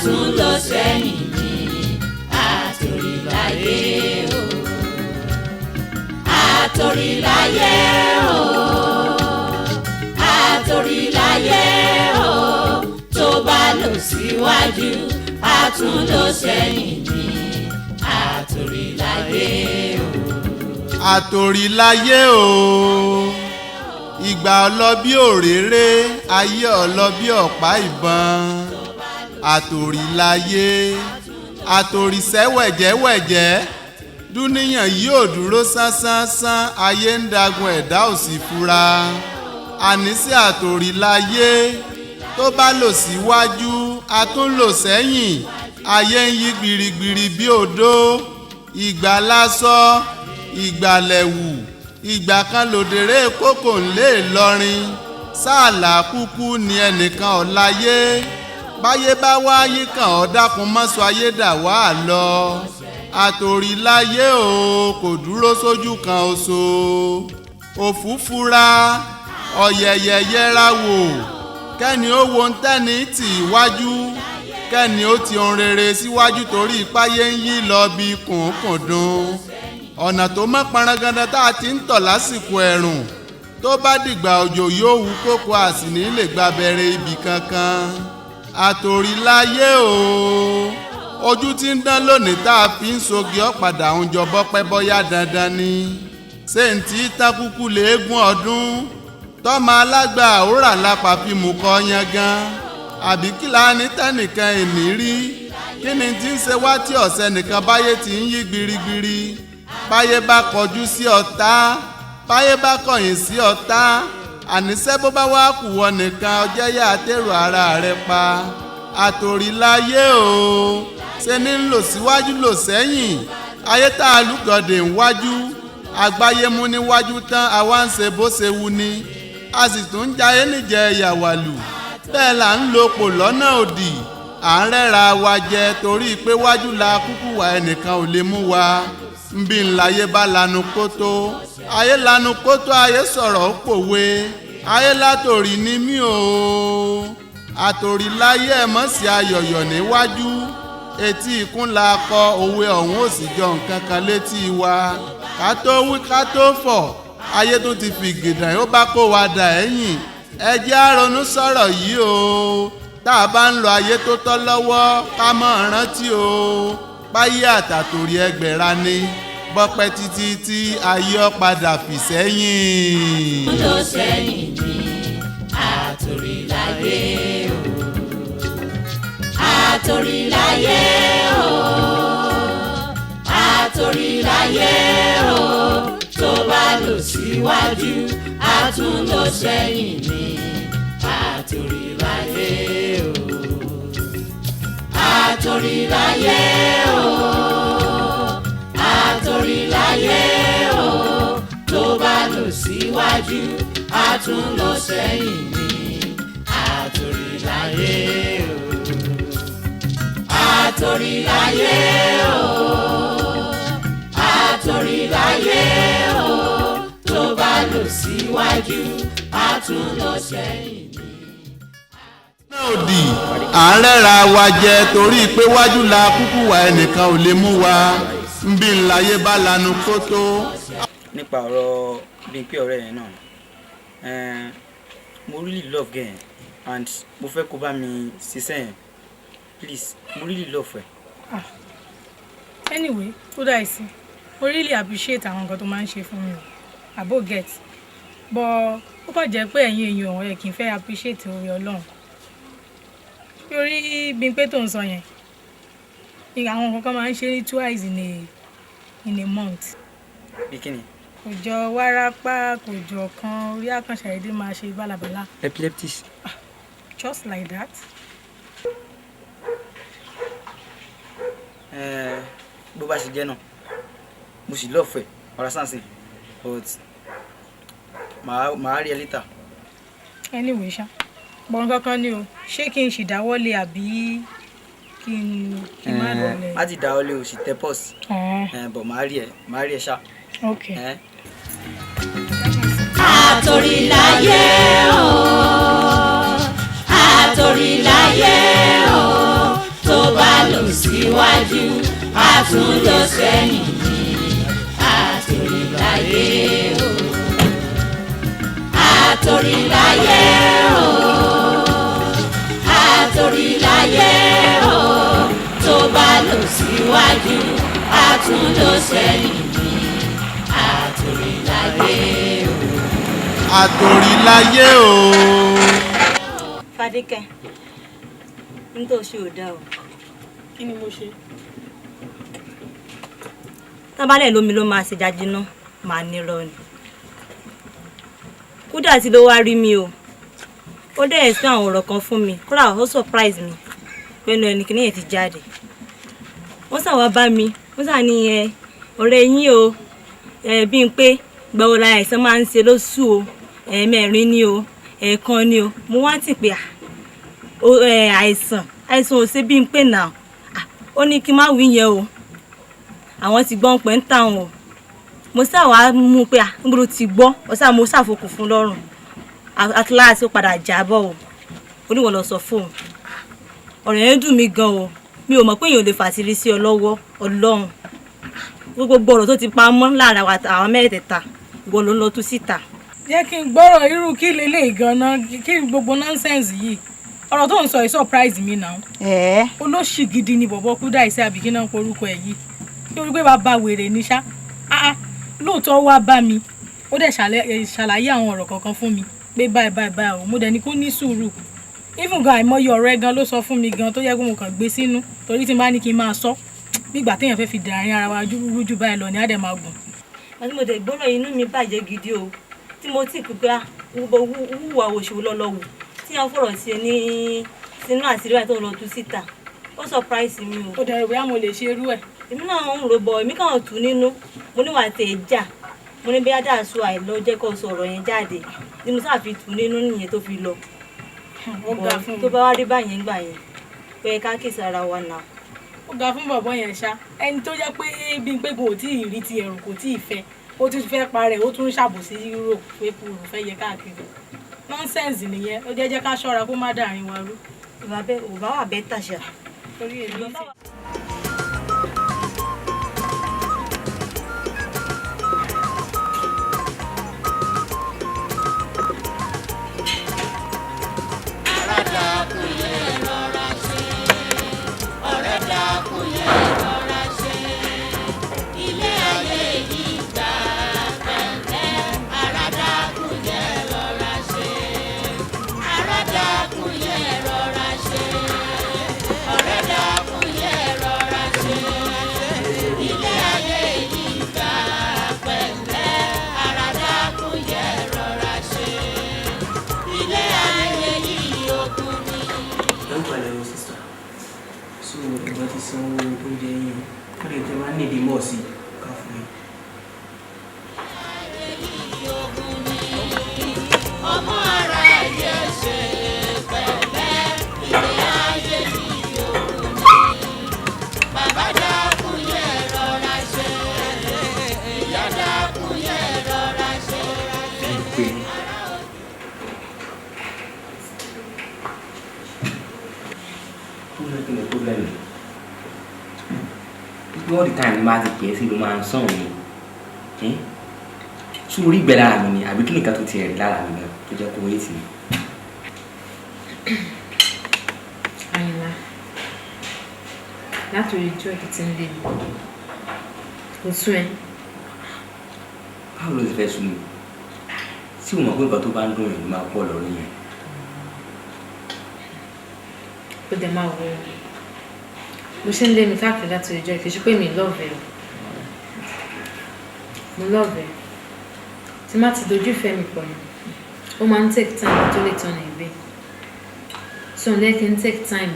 tún lọ sẹ́yìn ní àtòríláyé o. Àtòríláyé o. Àtòríláyé o. Tó bá lọ síwájú a tún lọ sẹ́yìn ní àtòríláyé o. Àtòríláyé o. Ìgbà ọlọ bí òréré, ayé ọlọ bí ọ̀pá ìbọn. Àtòríláyé, àtòríṣẹ́ wẹ̀jẹ́wẹ̀jẹ́. Dúníyàn yóò dúró sánsánsánsán, ayé ń dagun ẹ̀dá ò sì fura. Àníṣe àtòríláyé, tó bá lọ síwájú a tún lọ sẹ́yìn, ayé ń yí gbirigbiri bí odó. Ìgbà lásọ, ìgbà lẹ̀wù, ìgbà kan lòdèrè kókò ńlẹ̀ Ìlọrin. Sáàlà kúkú ni ẹnìkan ọ̀láyé. Báyé bá wáyé kàn ọ́ dákun mọ́sọ ayé dà wá lọ. Àtòríláyé o, kò dúró sójú kan oṣù. Òfúfura, ọ̀yẹ̀yẹ̀ yẹra wò. Kẹ́ni ó wo ń tẹ́ni tì wájú. Kẹ́ni ó ti ohun rere síwájú torí ipáyé ń yí lọ bí kùnkùndùn. Ọ̀nà tó mọ́ paranganda tá a ti ń tọ̀ lásìkò ẹ̀rùn. Tó bá dìgbà òjò yóò wú kókó àsìní lè gba bẹ̀rẹ̀ ibì kankan. Àtòríláyé o. Ojú tí ń dán lónìí tá a fi ń sogi ọ̀padà ń jọ bọ́pẹ́ bọ́yá dandan ni. Ṣé ń tí tákúkú léegun ọdún? Tọ́mọ alágbà àwòrà lápá fi mú kọ́ yangan. Àbí kí la ní tẹ́nìkan èní rí? Kí ni tí ń ṣe wá tí ọ̀sẹ̀ nìkan báyé ti ń yí gbirigbiri? Báyé bá kọjú sí ọ̀tá, báyé bá kọ̀yìn sí ọ̀tá. Àníṣe bó bá wá kù wọ nìkan ọjẹ́ yá àtẹ̀rù ara rẹ̀ pa. Àtòríláyé o. Ṣé ní ń lọ síwájú lọ sẹ́yìn? Ayé tá a lúgọ̀dẹ̀ ń wájú. Àgbáyé mú níwájú tán àwa ń ṣe bó ṣe wù ni. A sì tún ń jayé níjẹ ìyàwálù. Bẹ́ẹ̀ là ń lo pò lọ́nà òdì. À ń rẹ́ra wa jẹ torí pé wájú la kúkú wà ẹnìkan ò lè mú wa. Nbí ńláyé bá lanu kótó. Ayé lanu kótó, ayé sọ̀rọ̀ ó pòwe. Ayé látòrí ní mí o. Àtòríláyé ẹ̀ mọ̀ sí ayọ̀yọ̀ níwájú. Etí ikún la kọ òwe ọ̀hún ò sì jọ nǹkan kan létí wa. Ká tó wí ká tó fọ̀, ayé tó ti fi gèdàn ó bá kó wa dà ẹ̀yìn. Ẹ jẹ́ á ronú sọ̀rọ̀ yìí o. Tá a bá ń lo ayé tó tọ́ lọ́wọ́ ká mọ̀ rántí o. Báyé àtàtòrí ẹgbẹ̀ra ni bọ́pẹ́ títí tí ayé ọ padà fì sẹ́yìn. Lọ sẹ́yìn ní àtòríláyé o. Àtòríláyé o. Àtòríláyé o. Tó bá lọ síwájú a tún lọ sẹ́yìn ní àtòríláyé o. Àtòríláyé o. Àtòríláyé o. Tó bá lọ síwájú a tún lọ sẹ́yìn ní àtòríláyé o. Àtòríláyé o. Àtòríláyé o. Tó bá lọ síwájú a tún lọ sẹ́yìn ní. Òdì à ń rẹ́ra wa jẹ torí pé wájú la kúkú wà ẹnìkan ò lè mú wa. Nbí ńláyé bá lanu kótó. Nípa ọ̀rọ̀ Bímpé ọ̀rẹ́ yẹn náà, mo really love girl and mo fẹ́ kó bá mi ṣiṣẹ́ yẹn please, mo really love ẹ. Anyway, ó dá ìsí mo really appreciate àwọn nǹkan tó máa ń ṣe fún mi o àbò get but ó kàn jẹ́ pé ẹ̀yin èèyàn ẹ̀ kì í fẹ́ appreciate oore Ọlọ́run lórí Bímpé tó ń sọ yẹn àwọn nǹkan kan máa ń ṣe ní twice in a month. Bí kíni? Kò jọ wárápá, kò jọ kan orí àkànṣe èdè máa ṣe bálabàlá. Epileptic. Just like that. Bó bá ṣe jẹ́ náà mo sì lọ́ọ̀fẹ́ ọ̀rá sáǹsì but màá rí ẹ later. Anyway ṣá bọ́n kankan ni o ṣé kí n ṣì dáwọ́lé àbí kí n má lọlẹ̀. má ti dáwọ́lé o sì tẹ pọ́s but màá rí ẹ ṣá. Okay. Àtòríláyé o. Àtòríláyé o. Tó síwájú a tún lọ sẹ́yìn ní àtòríláyé o. Àtòríláyé o. Àtòríláyé o. Tó bá lọ síwájú a tún lọ sẹ́yìn ní àtòríláyé o. Àtòríláyé o. Fadékẹ́, n tó ṣe ò dá o. Kí ni mo ṣe? Tábálẹ̀ lómi ló máa ṣe jájiná, màá nírọ́ ni. Kúdà tí ló wá rí mi o. Ó dẹ̀ ẹ̀sùn àwọn ọ̀rọ̀ kan fún mi. Kódà ó surprise mi pẹ̀lú ẹni kìíní yẹn ti jáde. Wọ́n sà wá bá mi, wọ́n sà ní ọ̀rẹ́ yín o. Bí n pé gbàwo la àìsàn máa ń ṣe lóṣù o. Ẹ̀ẹ̀mẹrin ni o. Ẹ̀ẹ̀kan ni o. Mo wá tì pé àìsàn ò ṣe bí n pé náà. Ó ní kí n má wí yẹn o. Àwọn ti gbọ́n pẹ́ ń tà wọn o. Mo sá wá mú pé níbo ti gbọ́ ọ̀sá mo ṣàfokùn fún lọ́rùn àtúláàsì ó padà jábọ̀ o. Oníwọ̀n lọ sọ fóun. Ọ̀rọ̀ yẹn dùn mí gan o. Mi ò mọ̀ pé èèyàn ò lè fàṣírí sí ọ lọ́wọ́ Ọlọ́run. Gbogbo ọ̀rọ̀ tó ti pa mọ́ láàrin àwọn mẹ́tẹ̀ẹ̀ta ìwọ ló ń lọ tú síta. Jẹ́ kí n gbọ́rọ̀ irú kí lélẹ̀ gan-an kí gbogbo nonsense yìí. Ọ̀rọ̀ tó ń sọ yìí surprise mi now. Olóṣì gidi ni bọ̀bọ̀ kú dá iṣẹ́ àbíkí náà porúkọ ẹ̀ yìí. Kí orí pé bàbá wèrè ní ṣá. Lóòótọ́ wá bá mi. Ó dẹ̀ ṣàlàyé àwọn ọ̀rọ̀ kankan fún mi. Pé báyìí o. Mo dẹ̀ ní kó ní sùúrù. Even gan àìmọye ọ̀rẹ́ gan ló sọ fún mi gan tó yẹ kó mo kàn gbé sínú. Torí tí n bá ní kí n máa sọ. Bí ìgbà téèyàn fẹ́ fi dàárín ara wa rújú báyìí lọ ni á dẹ̀ máa gùn. Àti mo dẹ̀ gbọ́rọ̀ inú mi bàjẹ́ gidi o. Tí mo ti pípẹ́ wúwo òṣèlú lọ́lọ́wọ́. Tí wọ́n fọ̀rọ̀ sí ẹ ní sínú àṣírí àti òun lọ tú síta. Ó surprise mi o. Ó dẹ̀ rò bóyá mo lè ṣe irú ẹ̀. Èmi náà ń rò bọ̀, èmi kàn tù nínú. Mo ní wà tẹ̀ jà. Mo ní bí adáàsù àìlọ jẹ́ kó sọ̀rọ̀ yẹn jáde. Ni mo sáà fi tù nínú nìyẹn tó fi lọ. Ó ga fún mi. Tó bá wá rí báyẹn gbà yẹn. Pé ká kìí sára wa náà. Ó ga fún bọ̀bọ̀ yẹn ṣá. Ẹni tó jẹ́ pé bí n pé kò tí ì rí ti ẹ̀rù kò tí ì fẹ́. Ó tún fẹ́ parẹ́, ó tún ṣàbòsí Europe pé kò fẹ́ yẹ káàkiri. Nonsense nìyẹn. Ó jẹ́ ká ṣọ́ra kó má dàrin wa rú. Bàbá wà bẹ́ẹ̀ tàṣà. Torí èmi ti. All the time máa ti pè é sí ló máa ń sàn mí sórí ìgbẹ́ lára mi ni àbí kí nìkan tó ti ẹ̀rí lára mi náà tó jẹ́ kó wéé tì mí. Àyìnlá látòrí ijó ẹ̀ tó ti ń lé mi kò sún ẹ. Báwo ló ti fẹ́ sún mi tí o mọ̀ pé nǹkan tó bá ń dùn yẹn ló máa pọ̀ lórí yẹn. Ó dẹ̀ máa wọ mo ṣe ń lé mi káàkiri látòrí ijó ẹ̀ kì í ṣe pé mi lọ́ọ̀vẹ̀ o mo lọ́ọ̀vẹ̀ tí má ti dojú ìfẹ́ mi pọ̀ ni ó máa ń take time tó lè tọ́nà ìgbé so ǹlẹ́ kí n take time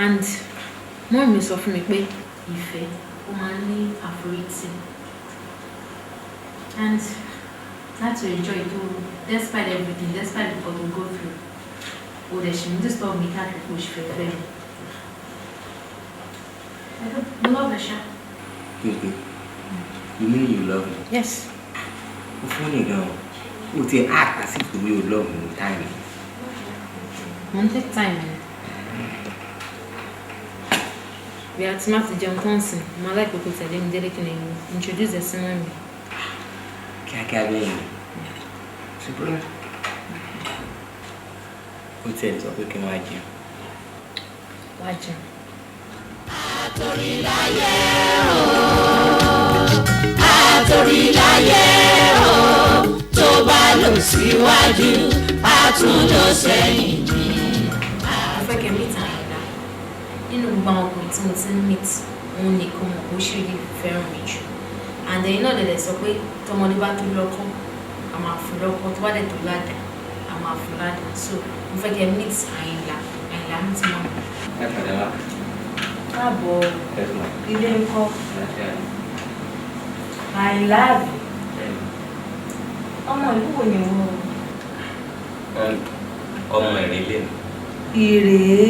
and mọ́ mi sọ fún mi pé ìfẹ́ ó máa ń ní àforítì and láti enjoy tó despite everything despite what we go through ó dẹ̀ ṣì ń disturb mi káàkiri kó ṣe fẹ́ fẹ́ mi mo love Asha. Okay. You mean you love me? Yes. Ó fún ní gan-an ó ti act as if you love me with time. Mo ń take time. bí a ti má ti jẹun tán sìn mo aláìpẹ́ kò tẹ̀lé mi délé kí ni introduce ẹ̀ sí mọ́ mi. Kíákíá bẹ́ẹ̀ ni ṣùgbọ́n ó tiẹ̀ sọ pé kí n wá jẹun. Wá jẹun. Àtòrìláyé o, àtòrìláyé o, tó bá lọ síwájú a tún lọ sẹ́yìn ni. Mo fẹ́ kẹ́ meet Àyìnlá nínú gbogbo àwọn ọkùnrin tí mo ti ń meet òun nìkan mọ̀ bó ṣe lè fẹ́ràn mi jù and ẹ̀yin náà lè sọ pé tọmọdé bá tó lọ́kọ a máa fún lọ́kọ tó bá dẹ̀ tó ládàá a máa fún ládàá so mo fẹ́ kẹ́ meet Àyìnlá mi ti mọ̀ mi. Ẹ padà wá. Káàbọ̀ ilé ńkọ́. Àyìnlá àbí. Ọmọ ìlú wo ni wọ́n? Ọmọ ìrèlè. Ìrèé.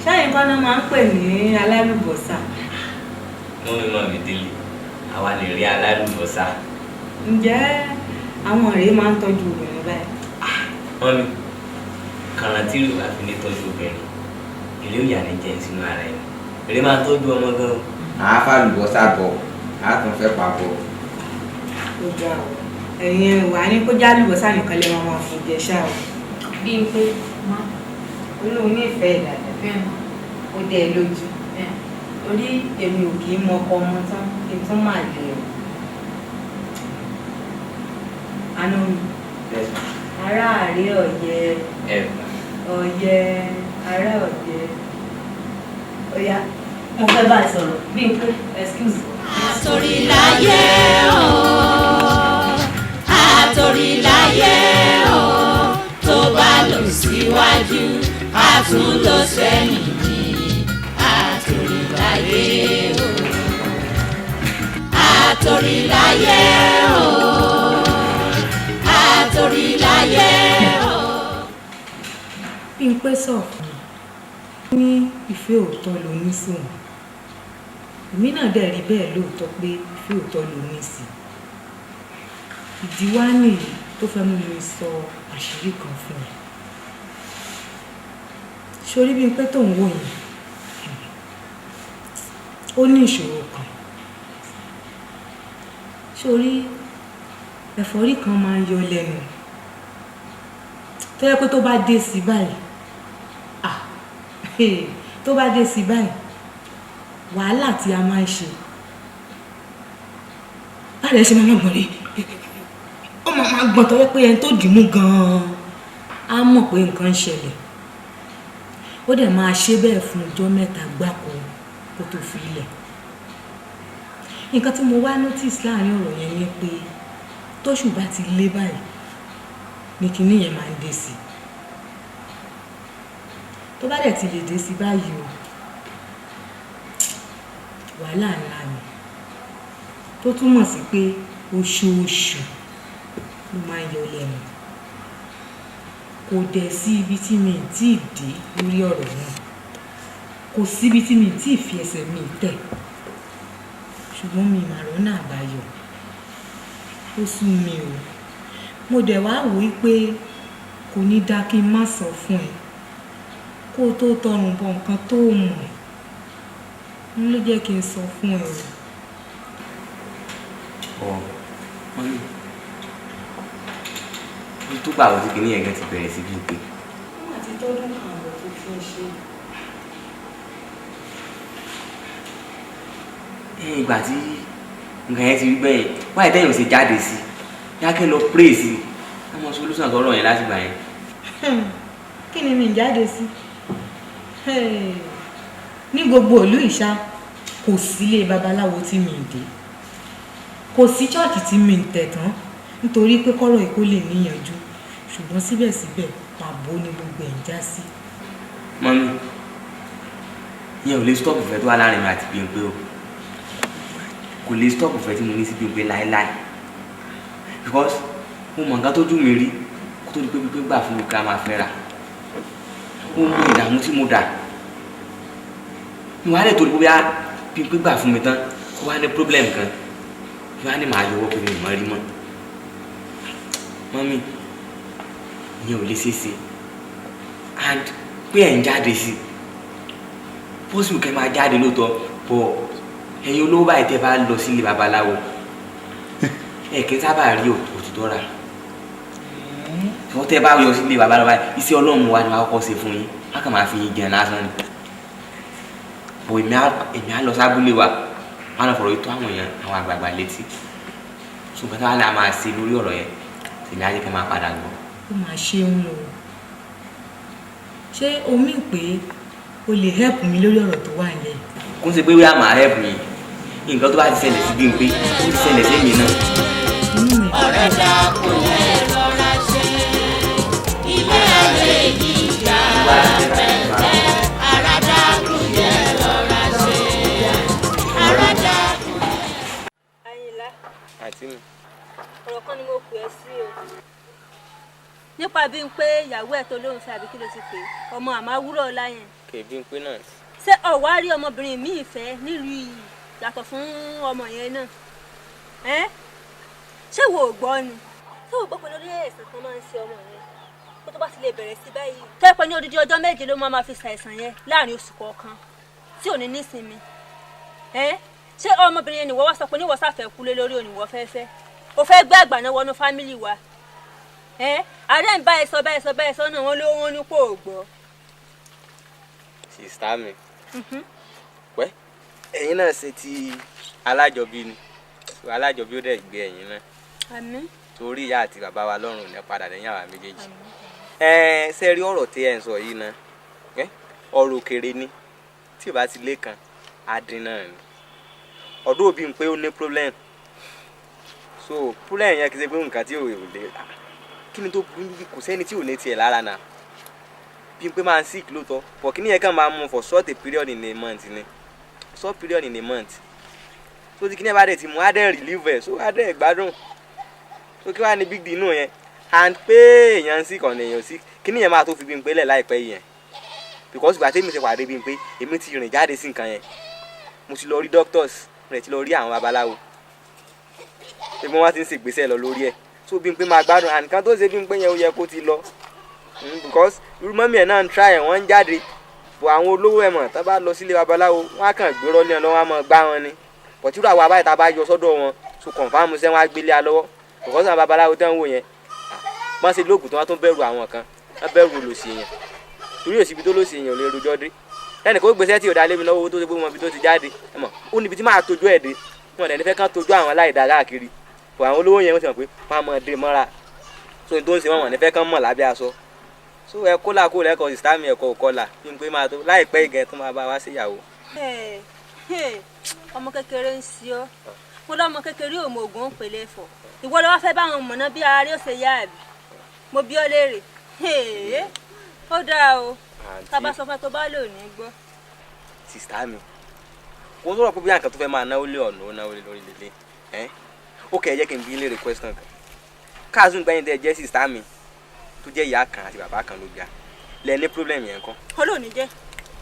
Ṣáyìn kan náà máa ń pè ní alálùbọ́sà. Wọ́n mi mọ̀ mí délé. Àwa lè rí alálùbọ́sà. Ǹjẹ́ àwọn ìrèé máa ń tọ́jú obìnrin báyìí? Wọ́n mi kàrántì rò wá fi ní tọ́jú obìnrin. Ilé òyà ni jẹ́ sínú ara ẹ̀. Èrè máa tọ́jú ọmọ gan. Àá fàlùbọ́sà bọ̀, àá tún fẹ́ papọ̀. Ó ga ọ̀. Ẹ̀yin wà ní kó jálùbọ́sà nìkan lè máa fún jẹ ṣáà o. Bí n pé olóhùn nífẹ̀ẹ́ dáadáa. Ó dẹ̀ lójú. Torí èmi ò kì í mọ ọkọ ọmọ tán kí n tún máa lè o. Àná mi. Ará àárẹ̀ ọ̀yẹ́. Ọ̀yẹ́ ará ọ̀yẹ́. Oya, mo fẹ́ bá ẹ sọ̀rọ̀ bí n pé excuse. Àtòrìláyé o, àtòrìláyé o, tó bá lọ síwájú a tún lọ sẹ́yìn ni. Àtòrìláyé o, àtòrìláyé o, àtòrìláyé o. Bí n pé sọ ní ìfẹ́ òótọ́ ló ní sí òun. Èmi náà dẹ̀ rí bẹ́ẹ̀ lóòótọ́ pé ìfẹ́ òótọ́ ló ní sí. Ìdí wá nìyí tó fẹ́ mú mi sọ àṣírí kan fún ẹ. Ṣorí bí n pé tó ń wò yẹn, ó ní ìṣòro kan. Ṣorí ẹ̀fọ́rí kan máa ń yọ lẹ́nu. Tó yẹ pé tó bá dé sí báyìí, tó bá dé sí báyìí, wàhálà tí a máa ń ṣe. Báyìí ṣe máa gbọ̀n rí. Ó máa gbọ̀n tó yẹ pé ẹni tó dìímú gan-an á mọ̀ pé nǹkan ń ṣẹlẹ̀. Ó dẹ̀ máa ṣe bẹ́ẹ̀ fún ọjọ́ mẹ́ta gbáko kó tó fi ilẹ̀. Nǹkan tí mo wá notice láàrin ọ̀rọ̀ yẹn ni pé tóṣù bá ti lé báyìí ni kinní yẹn máa ń dé sí. Tó bá dẹ̀ ti lè dé sí báyìí o, wàhálà ńlá ni. Tó túmọ̀ sí pé oṣooṣù ló máa ń yọ lẹ́nu. Kò dẹ̀ sí ibi tí mi ì tí ì dé lórí ọ̀rọ̀ náà. Kò sí ibi tí mi ì tí ì fi ẹsẹ̀ mi tẹ̀. Ṣùgbọ́n mi màrọ́ náà àbáyọ. Ó sú mi o. Mo dẹ̀ wá wò ó pé kò ní dá kí n má sọ fún ẹ. Kó tó tọrùn bọ nǹkan tó mọ̀. N ló jẹ́ kí n sọ fún ẹ o. Wọ́n ní tó bá àwọn tí kìíní yẹn gan ti bẹ̀rẹ̀ sí bí pé. Wọ́n àti tọ́dún kan àbọ̀ tó fi ń ṣe. Ìgbà tí nǹkan yẹn ti rí bẹ́ẹ̀ wáyé tẹ́yìn ò ṣe jáde sí i yákẹ́ lọ pray sí i àmọ́ solúsàn tọrọ yẹn láti gbà yẹn. Kí ni mi ń jáde sí? Ní gbogbo ìlú ìṣá kò sílé babaláwo tí mi ń dé. Kò sí ṣọ́ọ̀ṣì tí mi ń tẹ̀ tán nítorí pé kọ́rọ̀ èkó lè níyànjú ṣùgbọ́n síbẹ̀síbẹ̀ pàbó ni gbogbo ẹ̀ ń já sí. Mọ́mí ìyẹn ò lè stop ìfẹ́ tó wà láàrin mi àti Bímpé o. Kò lè stop ìfẹ́ tí mo ní sí Bímpé láéláé because mo mọ̀ nǹkan tójú mi rí kó tó di pé Bímpé gbà fún mi ká máa fẹ́ ra. Ó ń gbé ìdààmú tí mo dà. Ìwà rẹ̀ torí pé Bímpé gbà fún mi tán ó wá ní problem kan ìwà ni màá yọwọ́ pé mi ò mọ̀ rí mọ́. Mọ́mí ìyẹn ò lè ṣeé ṣe and pé ẹ̀ ń jáde sí pósù kẹ́ máa jáde lóòótọ́ bọ̀ ẹ̀yin olówó báyìí tẹ́ bá lọ sílé babaláwo ẹ̀kẹ́ sábà rí òtítọ́ rà wọ́n tẹ́ bá yọ sílé babaláwo báyìí iṣẹ́ ọlọ́run wa ni wọ́n á kọ́ ṣe fún yín wọ́n kàn máa fi yín jẹun lásán ni bọ̀ èmi á lọ sábúlé wa wọ́n á lọ fọ̀rọ̀ ètò àwọn èèyàn àwọn àgbààgbà létí ṣùgbọ́n táwọn náà máa ṣe lórí ọ̀rọ̀ yẹn èmi á jẹ́ kẹ́ máa padà lọ. ó máa ṣe ń lò ṣé omi pé o lè help mi lórí ọ̀rọ̀ tó wà nílẹ̀. kó ń ṣe pé wíwá máa help mi nǹkan tó bá ti ṣẹlẹ̀ sí Bímpé ó ti ṣẹlẹ̀ sí mi náà. ọ̀rẹ́ dàkún ẹ rọra ṣe ilé ayé yìí yá pẹ̀lẹ́ ara dàkún ẹ rọra ṣe ara dàkún. Àyìnlá àti mi. ọ̀rọ̀ kan ni mo pè ẹ́ sí o nípa Bímpé ìyàwó ẹ̀ tó lóun fẹ́ àbí kí ló ti pè ọmọ àmáwúrọ̀ ọlá yẹn. kè Bímpé náà. ṣé ọ̀wá rí ọmọbìnrin míì fẹ́ nílùú yìí yàtọ̀ fún ọmọ yẹn náà ṣé wo ò gbọ́ ni ṣé wo gbọ́ pé lórí ẹ̀sìn kan máa ń ṣe ọmọ yẹn kó tó bá ti lè bẹ̀rẹ̀ sí báyìí tó yẹ pé ní odidi ọjọ́ méje ló máa fi ṣàìsàn yẹn láàrin oṣù kọ̀ọ̀kan tí ò ní nísinmi ṣé ọmọbìnrin yẹn nìwọ wá sọ pé níwọ sáfẹ́ kúlé lórí òníwọ fẹ́fẹ́ o fẹ́ gbé àgbà náà wọnú fámìlì wa ààrẹ ń bá ẹ sọ náà wọn ló wọn ní kó o gbọ́. sista mi wẹ́ ẹ̀yin náà ṣe ti alájọbí ni alájọbí ó dẹ̀ gbé ẹ̀yin náà àmín torí ìyá àti bàbá wa lọ́rùn ní padà lẹ́yìn àwa méjèèjì ṣe rí ọ̀rọ̀ tí ẹ̀ ń sọ yìí náà ọ̀rọ̀ òkèrè ni tí ò bá ti lé kan adín náà ni ọdún òbí ń pé ó ní problem so problem yẹn kì í ṣe pé nǹkan tí ò lè kí ni tó burú níbi kò sẹ́ni tí ò ní tiẹ̀ lára náà bí n pé máa ń sick lóòótọ́ but kí ni yẹn kàn máa mú for short a period in a month ni short period in a month so tí kí ni ẹ bá dẹ̀ ti mú á dẹ̀ relieve ẹ̀ so á dẹ̀ gbádùn so kí wàá ní big deal nù yẹn and pé èèyàn ń sick ọ̀nà èèyàn sick kí ni yẹn máa tó fi bí n pé lẹ̀ láìpẹ́ yẹn because ìgbà tèmi ṣe pàdé bí n pé èmi ti rìn jáde sí nǹkan yẹn mo ti lọ rí doctors rẹ̀ ti lọ rí àwọn babaláwo pé wọ́n ti ń ṣègbésẹ̀ lọ lórí ẹ̀ so bí n pé máa gbádùn àníkan tó ṣe bí n pé yẹn ó yẹ kó ti lọ because irú mọ́mí ẹ̀ náà ń try ẹ̀ wọ́n ń jáde bọ̀ àwọn olówó ẹ̀ mọ̀ tá bá lọ sílé babaláwo wọ́n á kàn gbérọ́ lé ẹ̀ lọ́wọ́ á mọ̀ gbá wọn ni but irú àwọn abáyé tá a bá yọ sọ́dọ̀ wọn so confam ṣẹ́ wọ́n á gbélé a lọ́wọ́ because àwọn babaláwo tẹ́ ń wò yẹn wọ́n ṣe lóògùn tí wọ́n tún bẹ̀rù àwọn kan wọ́n bẹ̀rù olòṣì èèyàn torí òsibí tó lòṣì èèyàn ò lè rojọ́ dé lẹ́nu kó gbèsè tí ò dá lé mi lọ́wọ́ owó tó ṣe pé wọn fi tó ti jáde ẹ mọ̀ ó níbi tí máa tójú ẹ̀ dé wọn lẹ́nu fẹ́ kán tójú àwọn aláìdá káàkiri bọ̀ àwọn olówó yẹn wọ́n ti mọ̀ pé wọ́n á mọ̀ dé mọ́ra so ní tó ń ṣe wọn ní fẹ́ kán mọ̀ lábẹ́ aṣọ so ẹ kó làkó lẹ́kọ̀ọ́ sista mi ẹ̀kọ́ òkọlà bí n pé máa tó láìpẹ́ ìgẹ̀ tó máa bá wá sí ìyàwó. ọmọ kékeré ń ṣe ọ́ mo lọ́mọ kékeré ò mọ ògùn òpèlè fọ̀ ìwọ ló wá fẹ́ bá àwọn mọ̀nà bí ara rí ó ṣe yá àbí mo bí ọ léèrè ó dáa o tábà sọ fún ẹ tó bá lò ní gbọ́. sista mi kò sọ̀rọ̀ pé bí àǹkan tó fẹ́ máa náwó lé ọ̀nà ó náwó lé lórí lélẹ̀ ó kẹ́ ẹ jẹ́ kí n bí léèrè question kan káàzùn gbẹ́yìn tẹ́ ẹ jẹ́ sista mi tó jẹ́ ìyá kan àti bàbá kan ló gbà lẹ ní problem yẹn kan. olóòní jẹ́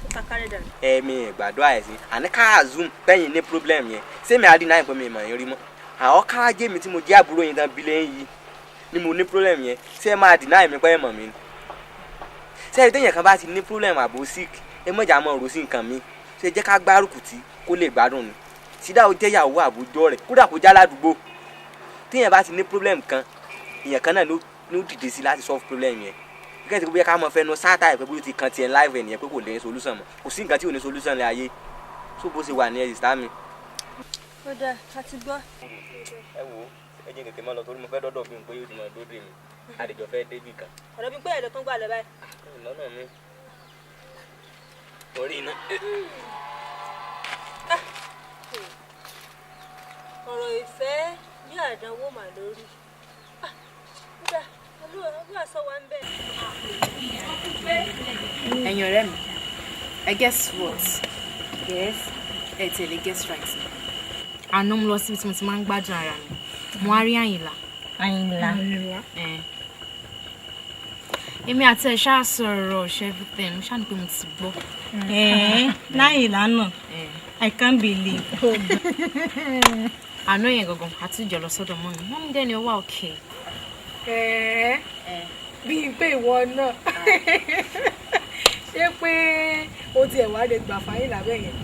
ó ta kárẹ́ dànù. ẹ̀mí ìgbàdúrà ẹ̀ sí àní káàzùn gbẹ́yìn ní problem yẹn sẹ́mi àdínà ìpín mi ìmọ̀ yín rí mọ́ àwọn káàjẹ́ mi tí mo jẹ́ àbúrò yín tán bí lẹ́yìn yìí ni mo ní problem yẹn ṣé ẹ máa dínà ìmí pẹ́ mọ̀ mi ni sẹ́yìn téèyàn kan bá ti ní problem àbò sick ẹ mọ̀jà mọ̀ rò sí nǹkan mi ṣe jẹ́ ká gbárùkù tí kó lè gbádùn ni sídà ó jẹ́ ìyàwó àbújọ rẹ̀ kódà kó já ládùúgbò téèyàn bá ti ní problem kan èèyàn kan náà ló dìde sí láti solve problem yẹn gẹ́gẹ́ tí kò bí ká mọ̀ fẹ́nu sáátà ẹ̀ pé bóyá ti kan tiẹ̀ live ẹ̀ nìyẹn pé kò lè ní solution mọ́ kò sí nǹkan tí ò ní solution lé ayé so bó ṣe wà ní ẹ̀sìtá mi. ó dáa a ti gbọ́. ẹ wo ẹ jẹ́ tètè mọ́ lọ torí mo fẹ́ dọ́dọ̀ bí n pé yóò ti mọ̀ dóde mi àdìjọ fẹ́ débì kan. ọ̀rọ̀ bí pé ẹ̀dọ̀ tó ń gbà lọ báyìí. lọ́nà mi orí iná. ọ̀rọ̀ ìfẹ́ bí àdánwò mà lórí. ẹ̀yin ọ̀rẹ́ mi I guess what? Yes. ẹ tẹ̀lé guess right. àná mo lọ síbi tí mo ti máa ń gbádùn ara mi mo wá rí Àyìnlá. Àyìnlá. èmi àti ẹ̀ ṣáà sọ̀rọ̀ ṣe everything mo ṣáà ní pé mo ti gbọ́. láyìnlá náà I can't believe. àná yẹn gangan àtúnjọ lọ sọ́dọ̀ mọ́ mi wọ́n ní dẹ́ni ọwọ́ òkè. bíi pé ìwọ náà ṣé pé ó tiẹ̀ wá lè gbà fáyín lábẹ́ yẹn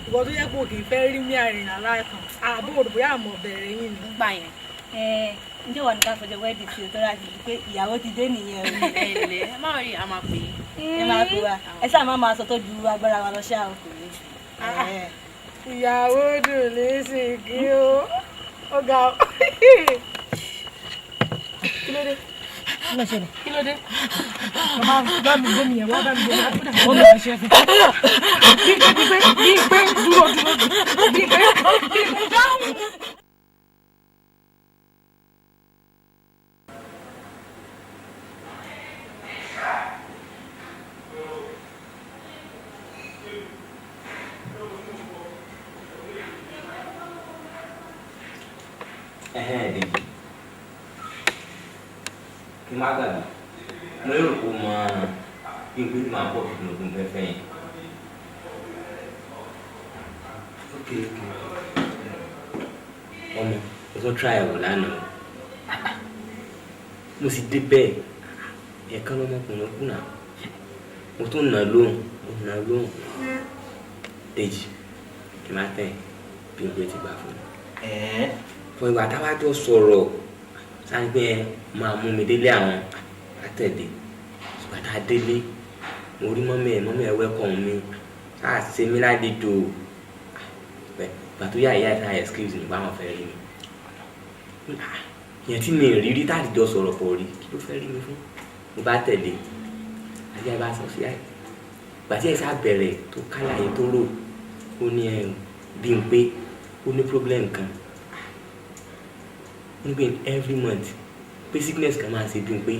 ìwọ tó yẹ kó kì í fẹ́ rí ní àrìn aláìkàn àbó òdòbóyà àmọ̀ bẹ̀rẹ̀ yín ni. gbà yẹn. ǹjẹ́ wà ní ká fọjọ́ wẹ́ẹ̀dì tí o tó rà sí pé ìyàwó ti dé nìyẹn o. ẹ má rí a máa pè é. ẹ máa pè wá ẹ sáà máa sọ tó ju agbára wa lọ ṣáà o kò ní. ìyàwó dùn ní sìnkí o ó ga ọ. kí ló dé? kí ló dé? bá mi gbé mi yẹn wá bá mi gbé mi àkúdà ó lè ṣe fún. bí pé dúró bí pé dáhùn. Kí n má gbàgbé mo lérò pé o mọ bí n pé tí màá pọ̀ tó ló ń fẹ́ yẹn. ọmọ mo tún try ẹ̀wò lánàá mo sì dé bẹ́ẹ̀ ẹ̀ka lọ́mọkùnrin kùnà mo tún nà lóhùn Dèjì kí n má tẹ̀ bí n pé ti gbà fún mi. fún ìgbà táwa jọ sọ̀rọ̀ sáré pé máa mú mi délé àwọn àtẹ̀lé ṣùgbọ́n tá a délé mo rí mọ́mí ẹ̀ wẹ́kọ̀ọ́ mi sáà ṣe mí ládìjọ ìgbà tó yá ìyá ìta excuse mi báwọn fẹ́ rí mi ìyẹn tí mi rí rí táàdì jọ sọ̀rọ̀ pọ̀ rí kí ló fẹ́ rí mi fún mo bá tẹ̀lé àti àbá sọ sí àyè ìgbà tí ẹ sá bẹ̀rẹ̀ tó kálàyé tó rò ó ní bí n pé ó ní problem kan nígbà every month pé sickness kan máa ṣe bí n pé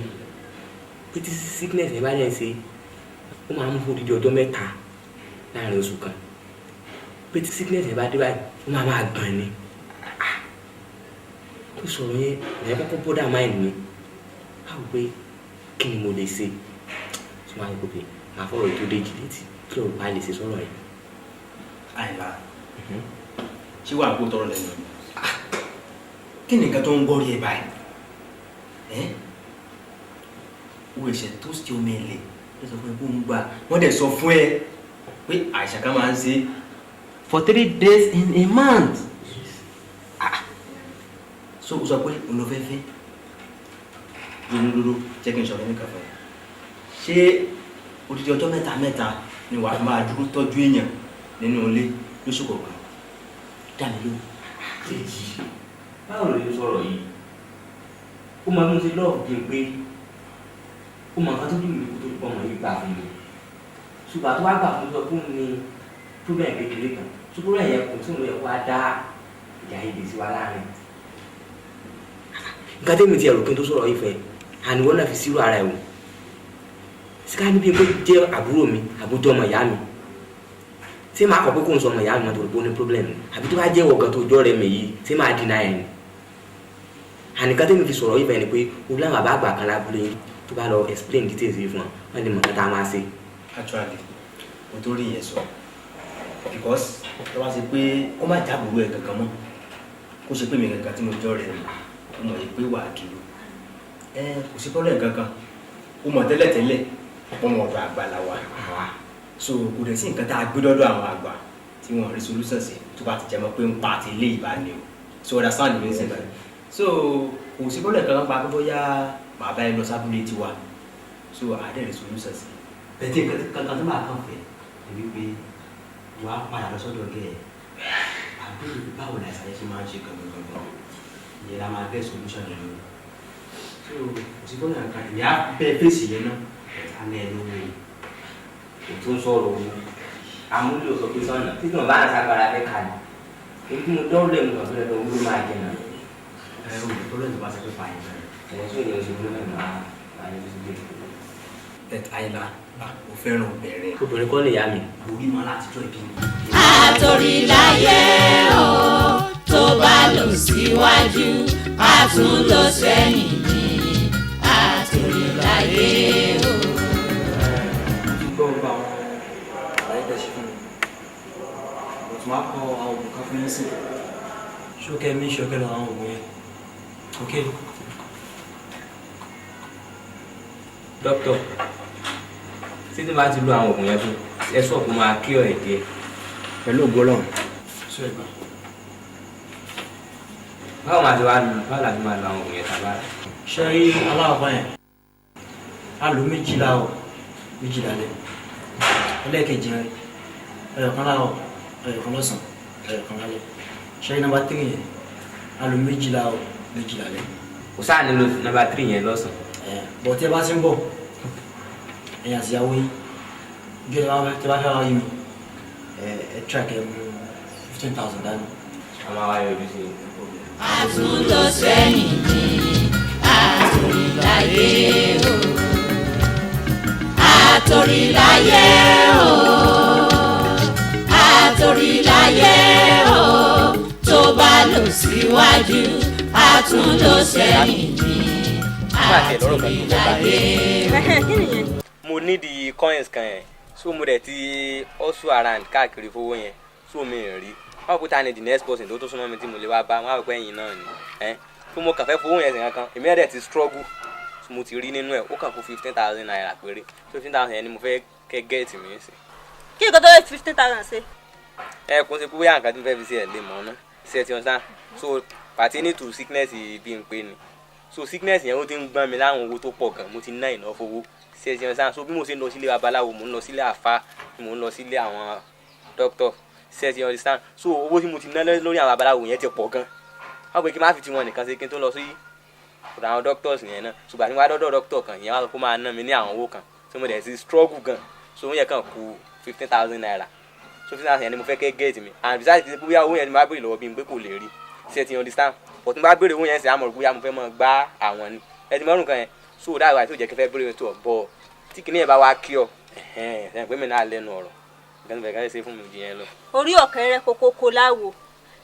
tí sickness yẹn bá dẹ̀ ṣe ó máa mú fòdìdí ọjọ́ mẹ́ta láàrin oṣù kan pé tí sickness yẹn bá dé báyìí ó máa gbọ̀n ni tó sọ̀rọ̀ yẹn ìyẹn kọ́kọ́ bọ́dà mind mi báwo pé kí ni mo lè ṣe tí wọ́n á gbọ́ pé màá fọ̀rọ̀ tó Dèjì létí kí lóò bá lè ṣe sọ̀rọ̀ yẹn. Àyìnlá ṣé wàá gbó tọrọ lẹ́nu mi kí ni nǹkan tó ń gbọ́ rí ẹ báyìí wo ìṣẹ̀ tó ṣe omi ilẹ̀ ló sọ fún ẹ kó ń gbà wọ́n dẹ̀ sọ fún ẹ pé àìsàn kan máa ń ṣe for 3 days in a month so o sọ pé olùfẹ́fẹ́ lódòdó jẹ́ kí n sọ̀rọ̀ nìkan fún ẹ ṣé odidi ọjọ́ mẹ́ta ni wàá máa dúró tọ́jú èèyàn nínú ilé lóṣù kọ̀ọ̀kan dá mi lóhùn. báwo ló ń sọ̀rọ̀ yìí ó máa ń ṣe lọ́ọ̀bù kí n pé ó máa ń ká tó dùn mí kó tó pọ̀ mọ́ yìí gbà fún mi ṣùgbọ́n tó wá gbà fún mi sọ fún mi problem kékeré kan ṣùgbọ́n ẹ̀yẹ kò tí mo yẹ kó wá dá ìjà ìdè sí wa láàrin. nǹkan tẹ́mi ti ẹ̀rù kí n tó sọ̀rọ̀ yìí fẹ́ àníwọ́n náà fi sírò ara ẹ̀ wò síká níbi pé jẹ́ àbúrò mi àbújọ ọmọ ìyá mi ṣé máa kọ̀ pé kó n sọ ọmọ ìyá mi máa tó rí pé ó ní problem àbí tó bá jẹ́ ọ̀gá tó jọ́ rẹ̀ mi yìí ṣé máa dínà ẹ̀ ni àníkan tẹ́mi fi sọ̀rọ̀ yìí fẹ́ ni pé o láwọn àbá àgbà kan lábúlé tó bá lọ explain details yìí fún wọn lè mọ̀ nǹkan tá a máa ṣe. actually mo tó rí yẹn sọ because tó bá ṣe pé kó má jábùrú ẹ̀ kankan mọ́ kó ṣe pé mi kankan tí mo jọ́ rẹ̀ mi ó mọ̀ yìí pé wà á dúró kò sí problem kankan ó mọ̀ tẹ́lẹ̀tẹ́lẹ̀ wọ́n mọ̀ ọ̀dọ̀ àgbà là wà so kò dẹ̀ sí nǹkan tá a gbé dọ́dọ̀ àwọn àgbà tí wọ́n rí solution sí tó bá ti jẹ́ mọ́ pé ń pa àti ilé ìbá ni o so understand me ṣe báyìí so kò sí problem kankan pa pé bóyá màá bá ẹ lọ sábúlé tiwa so àdé rí solution sí. bẹ́ẹ̀ kankan tó máa kàn fẹ́ ẹ̀ wípé wà á padà lọ sọ́dọ̀ gẹ̀ ẹ́ àbúrò báwo ni àìsàn yẹn ṣe máa ń ṣe gangan ìyẹn la máa get solution yẹn lórí so kò sí problem kankan ìyá bẹ́ẹ̀ fèsì yẹn náà alẹ́ lówó ètò ń sọ̀rọ̀ owó àmúlò sọ pé sọ́nà tí kò bá ń sagbára fẹ́ kà ní èyí tí mo dọ́rọ̀ lẹ́nu kan fẹ́rẹ̀ lọ́wọ́ ló máa jẹ náà. o lè tó lẹ́nu bá ṣe pé fààyè bẹ́ẹ̀. ẹ̀yìn tó yẹ oṣù tó lẹ́nu máa ń yẹ oṣù tó. Àyìnlá o fẹ́ràn obìnrin. obìnrin kọ́ lè yá mi. orí mọ́ láti jọ ìbí mi. àtòrìláyé o tó bá lọ síwájú a tún lọ sẹ́yìn ní àtòrìláyé o. gbọ́n bá wọn àlàyé tẹ̀ ṣe fún mi mo tún máa kọ àwọn òògùn kan fún yín sí ṣókẹ́ mi ṣókẹ́ lọ àwọn òògùn yẹn ok. dókítà ṣé tí bá ti lo àwọn òògùn yẹn fún ẹ sọ fún wa kí ọ ẹ díẹ̀. Pẹ̀lú ògo Ọlọ́run. Báwo máa ti wá lu báwo la ti máa lu àwọn òògùn yẹn tàbá. Ṣé rí aláwọ̀ yẹn? A lò 2 láàárọ̀ 2 lálẹ́. Ẹlẹ́ẹ̀kejì rẹ̀ ẹyọ̀kan láàárọ̀ ẹyọ̀kan lọ́sàn ẹyọ̀kan lálẹ́. Ṣé rí nọ́mbà 3 yẹn? A lò 2 láàárọ̀ 2 lálẹ́. Kò sáà nílò nọ́mbà 3 yẹn lọ́sàn. Bọ̀ tí ẹ bá ti ń bọ̀ ẹ̀yìn àti ìyàwó yín bí ẹ bá fẹ́ wá yín mi ẹ track ẹ mú 15,000 dání. Àwọn àwa yóò dùn sí i. Àtúntò sẹ́yìn ní àtòrìláyé o. Àtòrìláyé o. Àtòrìláyé o. Tó bá lọ síwájú àtúntò sẹ́yìn ní àtòrìláyé o. Mo ní di coins kan yẹn so mo dẹ̀ ti also around káàkiri fowó yẹn so mi ò rí wọn kò ta ni the next person tó tún súnmọ́ mi tí mo lè wá bá wọn àpò ẹ̀yìn náà ni fún mo kàn fẹ́ fowó yẹn sí kankan èmi ẹ̀dẹ̀ ti struggle so mo ti rí nínú ẹ̀ ó kàn fún 15,000 naira péré 15,000 yẹn ni mo fẹ́ kẹ́ gẹ́ẹ̀tì mi sí. kí nǹkan tó lè 15,000 ṣe. Kò sí pé bóyá nǹkan tí mo fẹ́ fi ṣe ẹ̀ lè mọ̀ ọ́nà ṣe ti ọ̀sán so pertaining to sickness bí n pé ni so sickness yẹn ó ti ń gbọ́n mi láwọn owó tó pọ̀ gan mo ti ná ìnáwó fowó ṣe ti ọ̀sán so bí mo ṣe ń lọ sílé babaláwo mo ń lọ sílé àfa mo ń lọ sílé àwọn dókítà ṣe ti ọ̀sán so owó tí mo ti ná lórí àwọn babaláwo yẹn ti pọ̀ gan wọ́n pe kí n má fi tiwọn nìkan ṣe kí n tó lọ sí ọ̀dọ̀ àwọn doctors yẹn náà ṣùgbọ́n àti wọ́n á dọ́dọ̀ doctor kan yẹn wá sọ pé máa ná mi ní àwọn owó kan so mo dẹ̀ ti struggle gan so wọ́n yẹ kàn kú 15,000 naira so 15,000 yẹn ni mo fẹ́ kẹ́ get mi and besides ti bóyá owó yẹn ni mo bá béèrè lọ́wọ́ bí n pé kò lè rí ṣe ti understand but n bá béèrè owó yẹn sì àmọ̀ bóyá mo fẹ́ mọ̀ gbá àwọn ni ẹ ti mọ̀rún kan yẹn so dáa wáyé tó jẹ́ kí n fẹ́ béèrè tó bọ̀ tí kìnìyàn bá wá kí ọ ẹ̀ pé mi náà lẹ́nu ọ̀rọ̀ nǹkan tó fẹ́ ká ṣe fún mi jù yẹn lọ. orí ọ̀kẹ́rẹ́ kókó láwo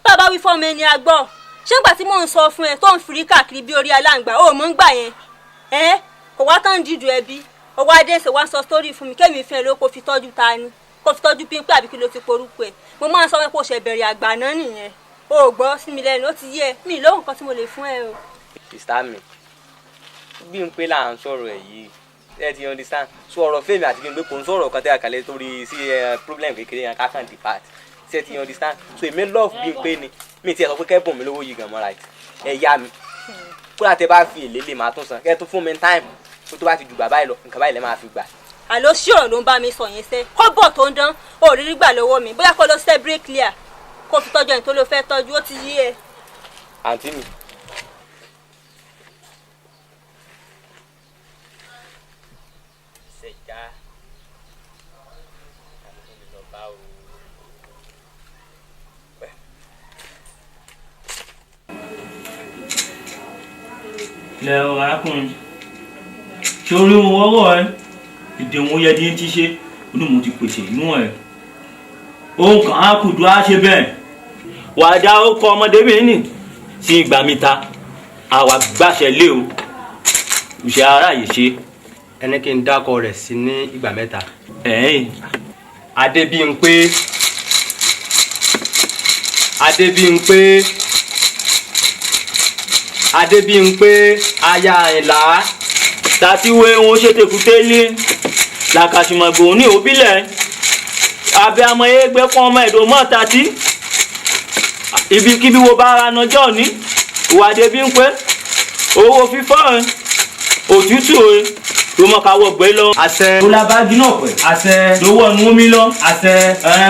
bàbá wí fọ́ọ̀mù ẹni àgbọ̀ ṣé nígbà tí mò ń sọ fún ẹ tó ń firi káàkiri bí orí aláǹgbá ó mọ̀ ń gbà yẹn kò wá tán dídùn ẹbí ọwọ́ adé ṣe wá sọ sítórì fún mi kémi fẹ́ ló kó fi tọ́jú ta ni kó fi tọ́jú pínpín àbí kí ló ti porúkọ ẹ̀ mo máa ń sọ pé kò ṣẹ̀ bẹ̀rẹ̀ àgbà náà nìyẹn o ò gbọ́ sí mi lẹ́nu ó ti yé mi lóhùn kan tí mo lè fún ẹ o. sista mi bí n pé là ń sọ̀rọ̀ ẹ̀ yìí ẹ ti understand so ọ̀rọ̀ fèmí àti bí n pé kò ń sọ̀rọ̀ kan tẹ́ àkàlẹ́ torí sí problem kékeré yẹn kákan depart ṣe ti understand so èmi love bí n pé ni mi ti ẹ̀ sọ pé kẹ́bùn mi lówó yìí gan mọ́ right ẹ yá mi kódà tẹ bá fi èlé lè máa tún san kẹ́ tún fún mi time tó tó bá ti ju bàbá yìí lọ nǹkan báyìí lẹ́ máa fi gbà. àló sí ọ̀rọ̀ ló ń bá mi sọ yẹn sẹ́ kọ́bọ̀ tó ń dán òrírí gbà lọ́wọ́ mi bóyá kó lọ ṣe break clear kó fi tọ́jú ẹni tó ló fẹ́ tọ́jú ó ti yí ẹ. àǹtí mi. lẹ ọ arákùnrin sórí ohun ọwọ́ ẹ ìdèwọ̀n yẹ di ti ṣe onímọ̀ ti pèsè inú ẹ ohun kan á kùdú á ṣe bẹ́ẹ̀ wàá dá ó kọ ọmọdébìnrin nì sí ìgbà mìta àwa gbàṣẹ lé o ìṣe aráàyè ṣe. ẹni kí n dákọ rẹ̀ sí ní ìgbà mẹ́ta. Adébímpé aya Àyìnlá tàtíwé wọn ṣètèkútélé làkàṣùmọ̀gbò ní òbílẹ̀ abẹ́ amọ̀yé gbẹ́ fún ọmọ ẹ̀dọ̀ mọ́ tàtí ibikíbi wo bá ara nàjọ́ ní ìwà Adébímpé owó fífọ́ ẹ̀ òtútù ẹ̀ tó mọ̀ káwọ́ gbé lọ. àṣẹ. tó labájú náà pẹ̀. àṣẹ. tó wọ̀ nù omi lọ. àṣẹ.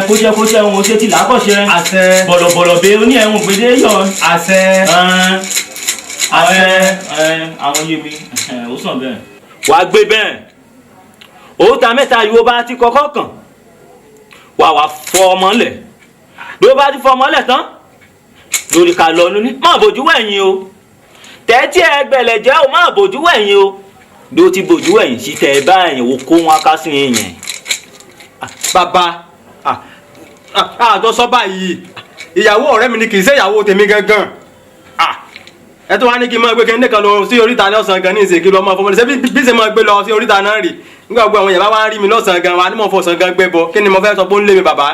kóṣẹ́kóṣẹ́ wọn ò ṣe ti làákọ̀ṣẹ́. àṣẹ. bọ̀lọ̀bọ̀lọ̀ bẹ oní ẹ̀wọ̀n gbèdé yọ. àṣẹ. àwọn yé mi ó sàn bẹ́ẹ̀. wàá gbé bẹ́ẹ̀ òòtà mẹ́ta yìí ó bá ti kọ́kọ́ kàn wà fọ ọmọ lẹ̀ ló bá ti fọ ọmọ lẹ̀ tán lórí ká lọ lóní má bójú wẹ̀yìn o tẹ́tí ẹgbẹ̀lẹ̀ jẹ́ o má bójú wẹ̀yìn o ló ti bójú wẹ̀yìn sí tẹ̀ ẹ báyìí o kó wọn ká sí yẹn. bàbá àjọsọ báyìí ìyàwó ọ̀rẹ́ mi ni kì í ṣe ìyàwó tèmi gangan ẹ tó wá ní kí n máa gbé kẹ́ńdé kan lọ sí oríta lọ́sàn-án gan ní ìsìnkí lọ́mọ fọmọdé ṣé bí ṣe máa gbé lọ sí oríta náà rì nígbà gbogbo àwọn yàrá wa ń rí mi lọ́sàn-án gan wa ní mò ń fọ̀sán gan gbé bọ kí ni mo fẹ́ sọ pé ó ń lé mi bàbá.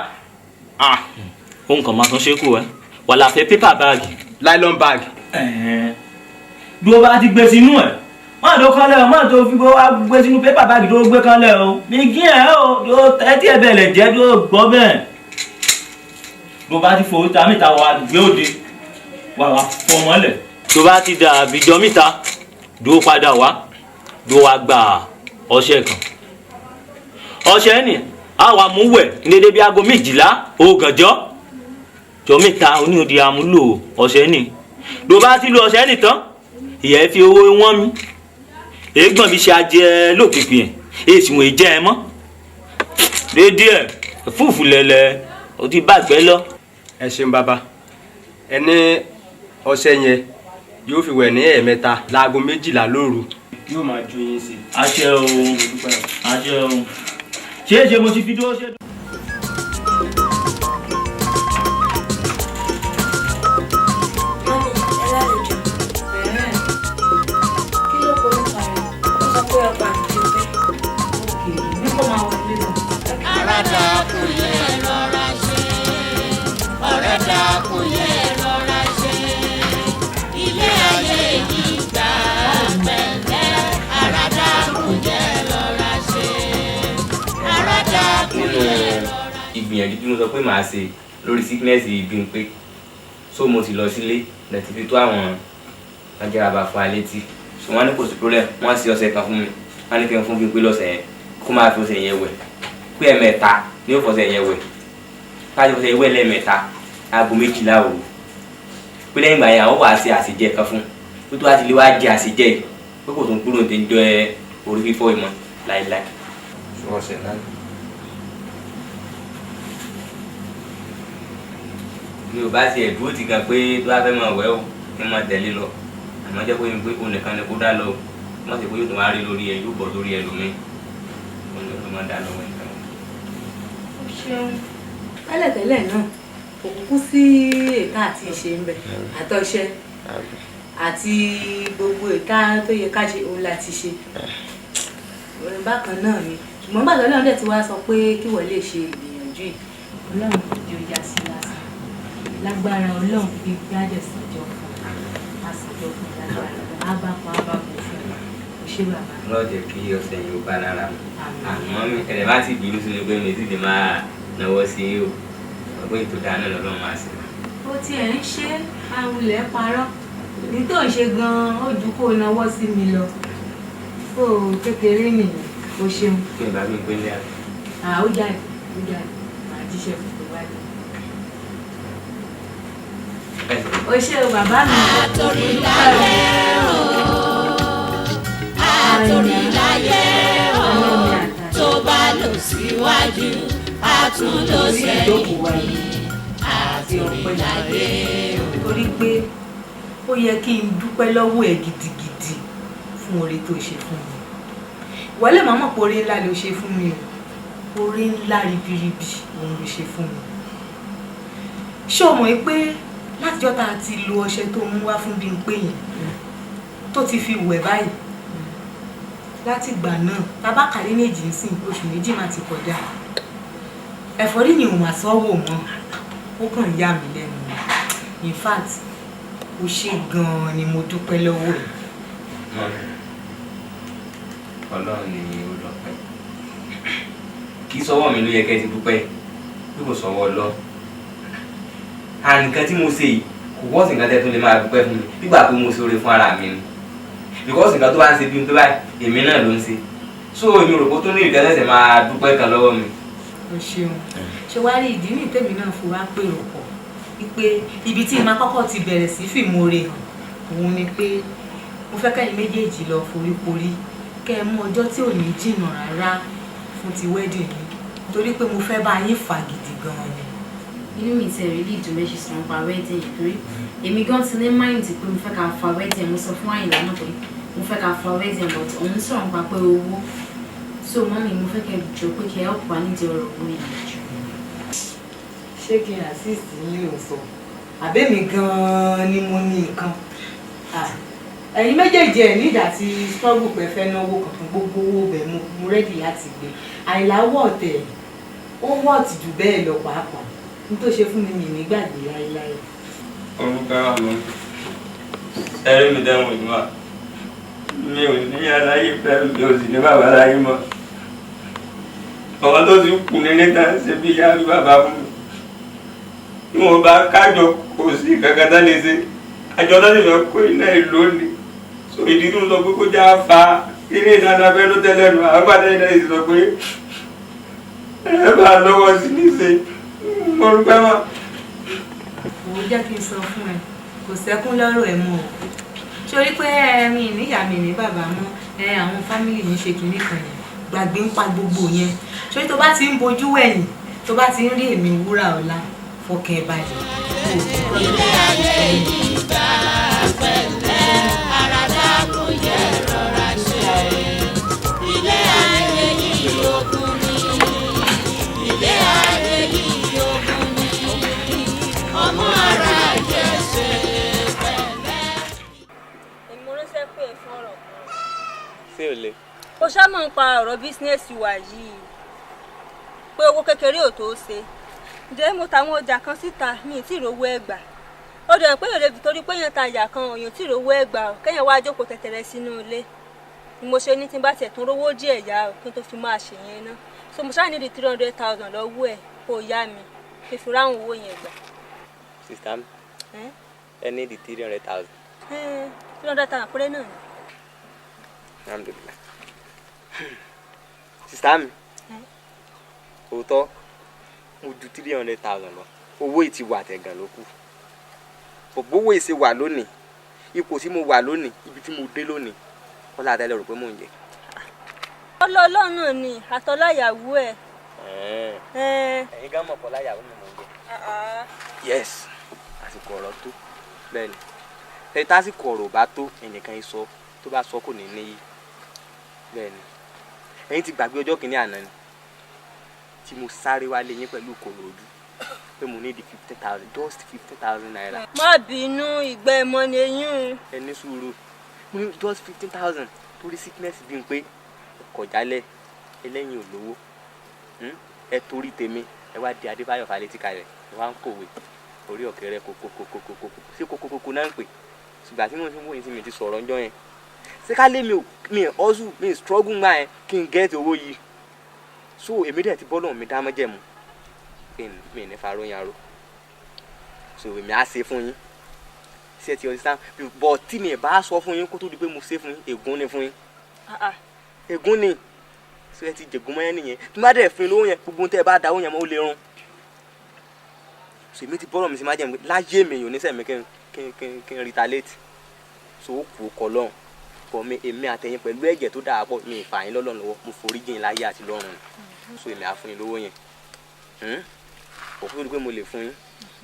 ohun kan máa tún ṣe kù ẹ wà láfẹ pépà báàgì. nylon bag. bí o bá ti gbé sínú ẹ má tó kán lẹ̀ o má tó fi gbé sínú pépà báàgì tó gbé kán lẹ̀ o mi kí ẹ̀ o tó tẹ́tí ẹ̀ bẹ̀rẹ̀ jẹ́ tó gbọ́ bẹ́ẹ̀ tó bá ti fowó ta mìta wà gbé òde wà fọmọ́lẹ̀ tó bá ti dà àbíjọ mìta dúró padà wá dúró wá gba ọṣẹ kan ọṣẹ ni àwa mú wẹ̀ ní dédé bí aago 12 ògànjọ́ jọ mìta oníhòdì àmúlò ọṣẹ ni tó bá ti lo ọṣẹ nìtàn ìyẹn fi owó wọ́n mi èégbọ̀n mi ṣe ajẹ́ lókìkì ẹ̀ èsì wọ́n jẹ́ ẹ mọ́ dédé ẹ̀ fúfú lẹ̀lẹ̀ ó ti bàgbẹ́ lọ. ẹ ṣeun bàbá ẹni ọṣẹ yẹn yóò fi wẹ̀ ní ẹ̀ẹ̀mẹ́ta láago 12 lóru yóò máa jó yín sí. àṣẹ o àṣẹ o ṣé mo ti fi dúró ṣe. ìgbìyànjú tí mo sọ pé màá ṣe lórí sickness Bímpé so mo ti lọ sílé lẹ́tí fi tó àwọn ajára fún alẹ́ tí so wọ́n ní kò sí problem wọ́n ṣe ọṣẹ kan fún mi wọ́n ní kí n fún Bímpé lọ́sẹ̀ yẹn kó máa fi ọṣẹ yẹn wẹ̀ pé ẹ̀mẹ́ta ni ó fọṣẹ yẹn wẹ̀ káàdì fọṣẹ yẹn wẹ̀ lẹ́ẹ̀mẹ́ta aago 12 òru pé lẹ́yìn ìgbà yẹn àwọn wàá ṣe àṣejẹ kan fún tó tó láti lè wá jẹ àṣejẹ yìí pé kò tó ń kúrò ní jọ orí fífọ́ ìmọ̀ láìláì. ọṣẹ náà mi ò bá ti ẹ̀dúró ti gan pé tó bá fẹ́ máa wẹ̀ o kí n máa tẹ̀lé lọ àmọ́ jẹ́ pé mi pé òun nìkan ni kó dá lọ wọ́n sì pé yóò tó máa rí lórí ẹ̀ yóò bọ̀ lórí ẹlòmíì òun ló máa dá lọ́wọ́ nìkan. ó ṣeun tẹ́lẹ̀tẹ́lẹ̀ náà òkùnkùn sí èka àti ìṣe ń bẹ àtọ̀ṣe àti gbogbo èka tó yẹ ká ṣe òun láti ṣe bákan náà ni ṣùgbọ́n bàtà Ọlọ́run dẹ̀ ti wá sọ pé kí wọ́n lè ṣe ìgbìyànjú yìí Ọlọ́run kò jẹ́ ìjà sí lásán lágbára Ọlọ́run fi gbájẹ̀ sọ́jọ́ fún àsọjọ́ fún lágbára ábàpọ̀ fún ṣé bàbá. lọ́jọ́ kí ọ̀sẹ̀ yìí ó bá lára mi àmọ́ mi ẹ̀rẹ̀ má ti bínú sínú pé mi sì lè máa náwó sí i o ọgbọ́n ètò dáná lọ́lọ́ máa ṣe. ó tiẹ̀ ń ṣe àwùlẹ̀ parọ́ ní tó ń ṣe gan-an ó ju kó náwó sí mi lọ ó kékeré nìyẹn ó ṣeun. kí ni bàbá mi gbé lé àná. ó jáde màá jíṣẹ́ fún tó wáyé. ó ṣe o bàbá mi. Àtòrìláyé o Àtòrìláyé o tó bá lọ síwájú a tún lọ sẹ́yìn Àtòrìláyé o. torí pé ó yẹ kí n dúpẹ́ lọ́wọ́ ẹ̀ gidigidi fún oore tó ṣe fún mi wọlé màmá pé oore ńlá ló ṣe fún mi o oore ńlá ribiribi òun ló ṣe fún mi ṣé o mọ̀ pé látijọ́ tá a ti lo ọṣẹ tó mú wá fún Bímpé yẹn tó ti fi wẹ̀ báyìí láti ìgbà náà tabakàlẹ́ méjì ń sìn oṣù méjì máa ti kọjá ẹ̀fọ́rí ni òun àsọ́wò mọ́ ó kàn yà mí lẹ́nu in fact ó ṣe gan-an ni mo dúpẹ́ lọ́wọ́ ẹ̀. Ọlọ́run ni ó lọ pẹ́ kí sọ́wọ́ mi ló yẹ kẹ́ ẹ ti dúpẹ́ bí kò sọ́wọ́ lọ nǹkan tí mo ṣe yìí kò wọ́ọ̀sì nǹkan tẹ́ tó lè máa dúpẹ́ fún mi nígbà pé mo ṣe oore fún ara mi ni because nǹkan tó bá ń ṣe Bímpé báyìí èmi náà ló ń ṣe so èmi rò pé tó ní ìkẹ́sẹ̀sẹ̀ máa dúpẹ́ kan lọ́wọ́ mi. o ṣeun ṣe wá rí ìdí ní tèmi náà fi wá pèrò pọ̀ wípé ibi tí màá kọ́kọ́ ti bẹ̀rẹ̀ sí fìmoore hàn òun ni pé mo fẹ́ kẹ́yìn méjèèjì lọ foríkorí kẹ́ ẹ mú ọjọ́ tí ò ní jìnnà rárá fún ti wedding mi torí pé mo fẹ́ bá yín fà gidi gan-an ni. inú mi ti rí ìdùn méjì sọ nípa wedding torí èmi gan ti ní mind pé mo fẹ́ ká fa wedding mo sọ fún Àyìnlá náà pé mo fẹ́ ká fa wedding but òun sọ̀rọ̀ nípa pé owó so mọ́mí mo fẹ́ kẹ́ jọ pé kẹ́ help wa nídìí ọ̀rọ̀ owó ìyànjú. ṣé kí n assist yín ló sọ àbẹ́mi gan-an ni mo ní nǹkan ẹ̀yin méjèèjì ẹ̀ nígbà tí struggle pẹ̀ fẹ́ náwó kankan gbogbo owó bẹ̀ mo ready láti gbé Àyìnlá wọ̀ọ̀tẹ̀ ó wọ̀ọ̀tì jù bẹ́ẹ̀ lọ pàápàá n tó ṣe fún mi nígbàgbé láéláé. orúkọ àwọn ọmọ ẹrí mi dẹ́wọ̀n ìlú wa mi ò ní aláyé fẹ́ mi ò sì ní bàbá aláyé mọ́. Ọ̀wọ́n tó ti kù nílé tán ṣe bí ìyá mi bàbá fún mi. Bí wọ́n bá kájọ kò sí kankan tán lè ṣe. Àjọ tó ti fẹ́ kó iná ìlú ni. So ìdí tó ń sọ pé kó já fa ilé ìdáná abẹ́ ló tẹ́lẹ̀ nù. Àwọn pàdé iná yìí sọ pé ẹ bá lọ́wọ́ sí ní ṣe. Mo rú pẹ́ mọ́. Òun jẹ́ kí n sọ fún ẹ, kò sẹ́kún lọ́rọ̀ ẹ̀ mọ́ o. Sórí pé mi níyà mi ní bàbá mọ́, àwọn fámìlì mi ṣe kinní kan yẹn, gbàgbé ń pa gbogbo yẹn. Sórí tó bá ti ń bojú wẹ̀yìn, tó bá ti ń rí èmi wúrà ọ̀la, fọkàn ẹ balẹ̀. Ilé ayé yìí bá pẹ̀lẹ́, àràdá kò yẹ rọra ṣe. Ilé ayé yìí ogun ni, ilé ayé yìí ogun ni, ọmọ ara jẹ ṣe pẹ̀lẹ́. Èmi mo ránṣẹ́ pé fún ọ̀rọ̀ kan. Ṣé o lè? Ó ṣáà ń pa ọ̀rọ̀ bísínẹ́sì wa yìí pé owó kékeré ò tó ṣe. Ǹjẹ́ mo tàwọn ọjà kan síta mi ì tí ì rówó ẹgbà. Ó dẹ̀ pé yòlè torí pé yẹn ta ọjà kan òyìn tí ì rówó ẹgbà kẹ́yìn wá jókòó tẹ̀tẹ̀rẹ̀ sínú ilé. Ni mo ṣe ní tí n bá tiẹ̀ tún rówó díẹ̀ yá kí n tó fi máa ṣe yẹn ná. So mo ṣáà ní di 300,000 lọ́wọ́ ẹ̀ kó yá mi kí n fi ráhùn owó yẹn gbà. Sista mi, ẹ ní di 300,000. 300,000 péré náà ni. Alhamdulillah. Sista mi, òótọ́ mo ju 300,000 lọ. Owó yìí ti wà tẹ̀gàn ló kù. Ògbówó yìí ṣe wà lónìí. Ipò tí mo wà lónìí, ibi tí mo dé lónìí. Ọlá Tẹlẹ rò pé mò ń jẹ. Ọlọ́ọ̀lọ́ náà ni àtọ́láyàwó ẹ̀. Ẹ̀yin gán mọ̀ pọ̀ láyàwó mi mò ń jẹ. Yes, àsìkò ọ̀rọ̀ tó. Bẹ́ẹ̀ni. Ẹ tásìkò ọ̀rọ̀ bá tó ẹnìkan yìí sọ tó bá sọ kò ní níyì. Bẹ́ẹ̀ni. Ẹ̀yin ti gbàgbé ọjọ́ kìíní àná ni. Tí mo sáré wálé yín pẹ̀lú kòrò ojú pé mo ní di 50,000, just 50,000 naira. Má bínú ìgbẹ́ ẹ̀mọ́ ni eyín. Ẹ ní sùúrù. Mo ní just 15,000 torí sickness bí n pé kọjálẹ̀ ẹlẹ́yin olówó. Ẹ torí tèmi ẹ wá di Adébáyọ̀ Fálétí kalẹ̀ ẹ wá ń kòwé orí ọ̀kẹ́rẹ́ kókókókókókó sí kókókókó náà ń pè. Ṣùgbọ́n tí mo fi wọ́n yín tí mi ti sọ̀rọ̀ ọjọ́ yẹn. Ṣé ká lé mi hustle mi struggle ńgbà yẹn kí n get owó yìí. So èmi dẹ̀ ti bọ́lọ̀ mi dá mọ́jẹ̀mú mi ní faróyìn aró. So èmi á ṣe fún yín. Ṣé ti understand? But tí mi bá sọ fún yín kó tó di pé mo ṣe fún yín ègún ni fún yín. Ègún ni. Ṣé ẹ ti jẹ̀gún mọ́ yẹn nìyẹn? Tí má dẹ̀ fún yín lówó yẹn gbogbo tẹ́ ẹ bá dáwó yẹn mọ́ ó lè rún. So èmi ti bọ́lọ̀ mi sí májẹ̀mú láyé mi yòó níṣẹ́ mi kí n retaliate. So ó kù ó kọ lọ́hùn. Bọ̀ mi èmi àtẹ̀yìn pẹ̀lú ẹ̀jẹ̀ tó dáa pọ̀ mi ìfà yín lọ́lọ́ lọ́wọ́ mo forí jìn láyé àti lọ́run. So èmi á fún yín lówó yẹn. Òfin pé mo lè fún yín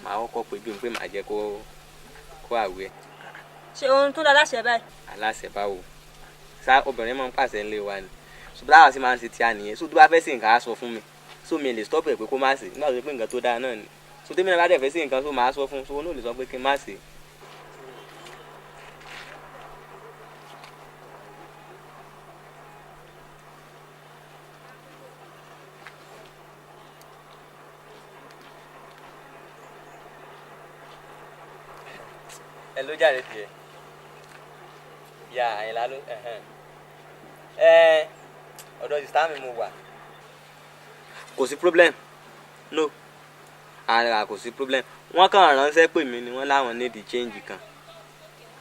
màá kọ́kọ́ pé bí n pé màá jẹ́ kó àwẹ̀. Ṣé ohun tó dá aláṣẹ báyìí? Aláṣẹ báwo? Ṣá obìnrin máa ń pàṣẹ ńlé wa ni. Ṣùgbọ́n àwọn sì máa ń ṣe tí a nìyẹn. So tó bá fẹ́ sí nǹkan á sọ fún mi. So mi lè stop ẹ̀ pé kó má ṣe nígbà tó pé nǹkan tó dáa náà ni. So tèmi náà bá dẹ̀ fẹ́ sí nǹkan so màá sọ fún un. So ó náà lè sọ pé kí n má ṣe. Ẹ ló jáde tiẹ̀. Ya Àyìnlá ló ọ̀dọ̀ sista mi mo wà. Kò sí problem. No. Kò sí problem. Wọ́n kàn ránṣẹ́ pè mí ni wọ́n láwọn need change kan.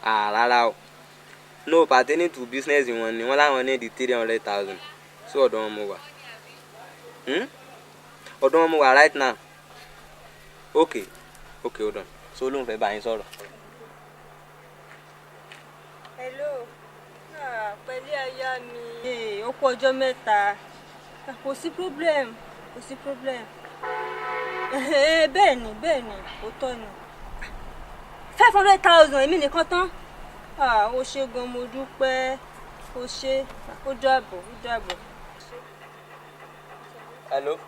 Rárá o. No pertaining to business wọn ni wọ́n láwọn need 300,000. Sí ọ̀dọ̀ wọn mo wà. Ọ̀dọ̀ wọn mo wà right now. Okay, hold on. So lóun fẹ́ bá yín sọ̀rọ̀. Hello. Pẹ̀lú aya mi. Ó kú ọjọ́ mẹ́ta. Kò sí problem. Bẹ́ẹ̀ ni, ó tọ́ ni. 500,000 èmi nìkan tán. Ó ṣe gan mo dúpẹ́. Ó ṣe. Ó dàbọ̀. Hello.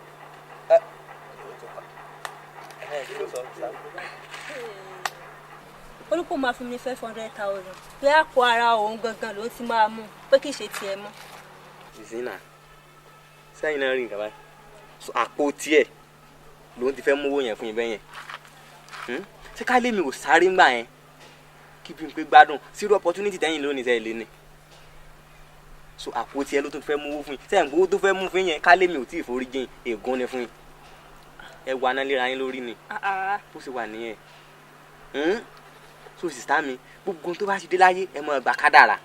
Olùkọ́ máa fún mi ní 500,000. Pé àpò ara òun gangan ló ti máa mú pé kì í ṣe tiẹ̀ mọ́. Ìsínà sẹ́yìn náà rí nǹkan báyìí. Àpò tiẹ̀ ló ti fẹ́ mú owó yẹn fún yín bẹ́yẹn. Ṣé ká lé mi ò sáré ńgbà yẹn kí bí n pé gbádùn zero opportunity tẹ́yìn lónìí sẹ́yìn lé ní. so àpótí ẹ ló tún fẹ́ mú owó fún yín sẹ́yìn gbowó tó fẹ́ mú fún yẹn kálé mi ò tí ì forí jìn ègún ni fún yín ẹ wà náà léra yín lórí ni bó ṣe wà nìyẹn so sista mi gbogbo tó bá ti dé láyé ẹ mọ̀ gbà kádàrà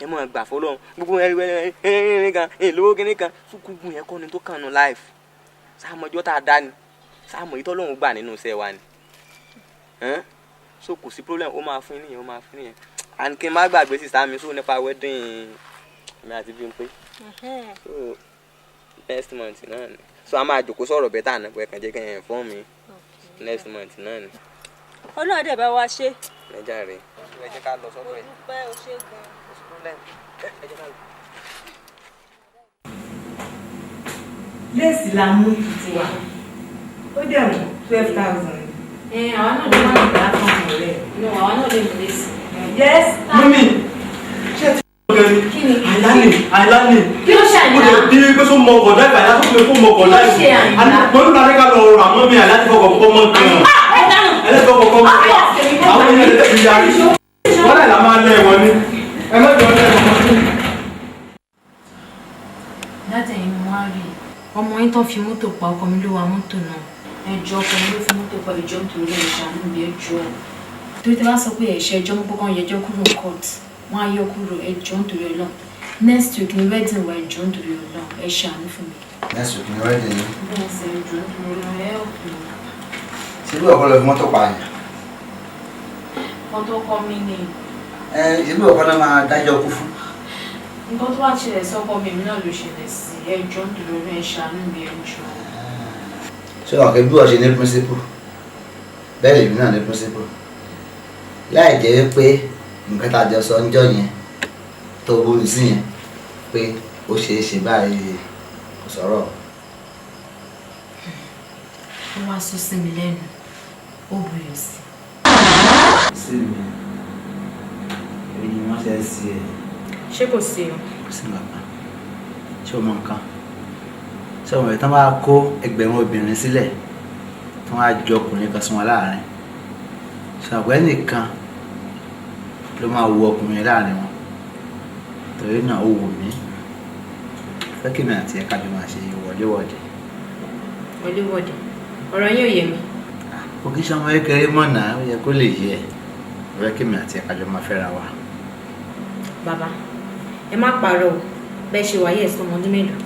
ẹ mọ̀ gbà fọlọ́run gbogbo ẹ̀rín kan èlówó kíní kan fúkúgùn yẹn kọ́ ni tó kàn nù life sáàmọ́jọ́ tá a dá ni sáàmọ́ yìí tọ́lọ́run gbà nínú iṣẹ́ wa ni so kò sí problem ó máa fún yín nìyẹn ó máa fún yín nìyẹn and kí n má gbàgbé sista mi so nípa wedding mi àti Bímpé so next month náà ni so a máa jòkó sọ̀rọ̀ bẹ́tà náà pé kàn jẹ́ kí n fọ́n mi next month náà ni. Ọlọ́run dẹ̀ bá wa ṣe. ẹ jàre ẹ jẹ́ ká lọ sọ́dọ̀ ẹ̀. Mo dúpẹ́ o ṣe gan. ẹ jẹ́ ká lọ. léèsì la mú tiwa ó dẹ̀ mú 12,000. Àwa náà lè má lè dá fún ọmọ rẹ̀. No, àwa náà lè mú léèsì. Yes. Mami, ṣé ti ọ̀gá ni? Kí ni? Àìláni. Kí ló ṣe Àyìnlá? Mo lè bí pé tó mọ ọkọ̀ láìpẹ́ àyà tó fi kó mọ ọkọ̀ láìpẹ́. Kí ló ṣe Àyìnlá? Mo ní ká ká lọ rà mọ́ mi àláti fọkọ̀ kọ́kọ́ mọ́ kan. Ẹlẹ́fọ̀ kọ́kọ́ mọ́. Àwọn ènìyàn lè fi yarí. Wọ́n láì lá máa lẹ̀ wọ́n ní. Ẹ má jọ lẹ̀ wọ́n. Látẹ̀yìn mo wá rí ọmọ yín tán fi mọ́tò pa ọkọ mi ló wa mọ́tò náà. Ẹjọ́ ọkọ mi ló fi mọ́tò pa ìjọ nítorí ìṣàánú mi ẹjọ́. Torí tí wọ́n sọ pé ẹ̀ṣẹ̀ ẹjọ́ mú pọ́kàn yẹjọ́ kúrò court wọ́n á yọ kúrò ẹjọ́ nítorí Ọlọ́run. Next week ni wedding wa ẹjọ́ nítorí Ọlọ́run ẹ ṣàánú fún mi. Next week ni wedding ni. Bẹ́ẹ̀ sẹ́ ẹjọ́ nítorí Ọlọ́run ẹ ọ̀pọ̀. Ṣé bí ọkọ lọ fi mọ́tò pa àyàn? Mọ́tò ọkọ mi ni. Ṣé bí ọkọ náà máa dájọ́ kú fún? Nǹkan tó wá ṣẹlẹ̀ sọ́kọ mi náà ló ṣẹlẹ̀ sí ẹjọ́ nítorí Ọlọ́run ẹ ṣàánú mi ẹjọ́. Ṣé ọ̀kẹ́ bí wọ́n ṣe ní principle bẹ́ẹ̀ lèmi náà ní principle láì jẹ́ pé nǹkan tá a jọ sọ níjọ́ yẹn tó borí sí yẹn pé ó ṣeé ṣe báyìí kò sọ̀rọ̀. Ó wá sọ sí mi lẹ́nu ó buyọ̀ sí. Sí mi èyí wọ́n ṣe é sí ẹ. Ṣé kò sí o? Kò sí bàbá ṣé o mọ nǹkan ṣé o mọ̀ tán bá kó ẹgbẹ̀rún obìnrin sílẹ̀ tí wọ́n á jọ ọkùnrin kan sí wọn láàrin ṣàgbẹ́ nìkan ló máa wo ọkùnrin láàrin wọn torí náà ó wù mí fẹ́ kí mi àti ẹ̀ka jọ máa ṣe wọléwọ̀de. Wọléwọ̀de ọ̀rọ̀ yín ò yé mi. Òkè ṣe ọmọ kékeré mọ̀nà ó yẹ kó lè yẹ fẹ́ kí mi àti ẹ̀ka jọ máa fẹ́ra wa. Bàbá ẹ má parọ́ o bẹ́ẹ̀ ṣe wáyé ẹ̀sán ọmọdún mélòó.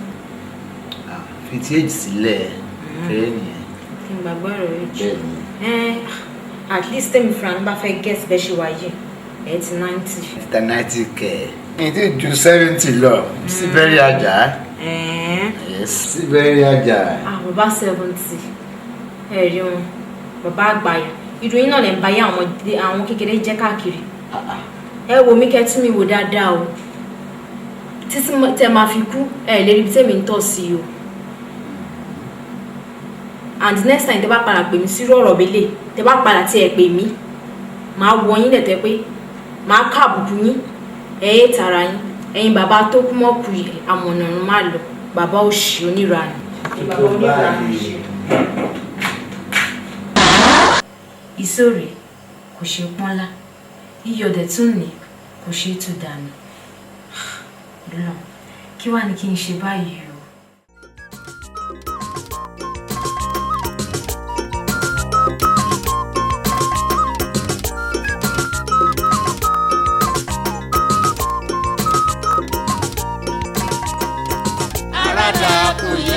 Fi tí èjì sílẹ̀ kéré nìyẹn. Kí n gbàgbọ́ ọ̀rọ̀ èjì. At least tẹ́mi fúnra bá fẹ́ guess bẹ́ẹ̀ ṣe wáyé ẹ̀ ti 90. After 90 kẹ̀ ẹ̀ tí ju 70 lọ sí bẹ́ẹ̀rẹ̀ ajá. Yes sí bẹ́ẹ̀rẹ̀ ajá. Bàbá 70 ẹ̀ rí wọn bàbá àgbàyà ìròyìn náà lè ń báyé àwọn kékeré jẹ́ káàkiri. Ẹ wo mi kẹ́ tún mi wò dáadáa o títí tẹ máa fi kú ẹ lè rí bí tèmi ń tọ̀ sí o. And next time tẹ bá padà pè mí sírú ọ̀rọ̀ bẹ́lẹ̀ tẹ bá padà tí ẹ pè mí máa wọ yín lẹ̀tẹ̀ pé máa ká àbùkù yín ẹ tara yín ẹ̀yin bàbá tó kú mọ́ kù yìí àmọ̀nàrún má lọ bàbá òṣì oníranù. Bàbá oníranù ṣe. Ìsòrè kò ṣe pọ́nlá iyọ̀ dẹ̀ tún ní kò ṣe tú dànù. Lọ kí wàá ní kí n ṣe báyìí o. Aládàá kò yẹ.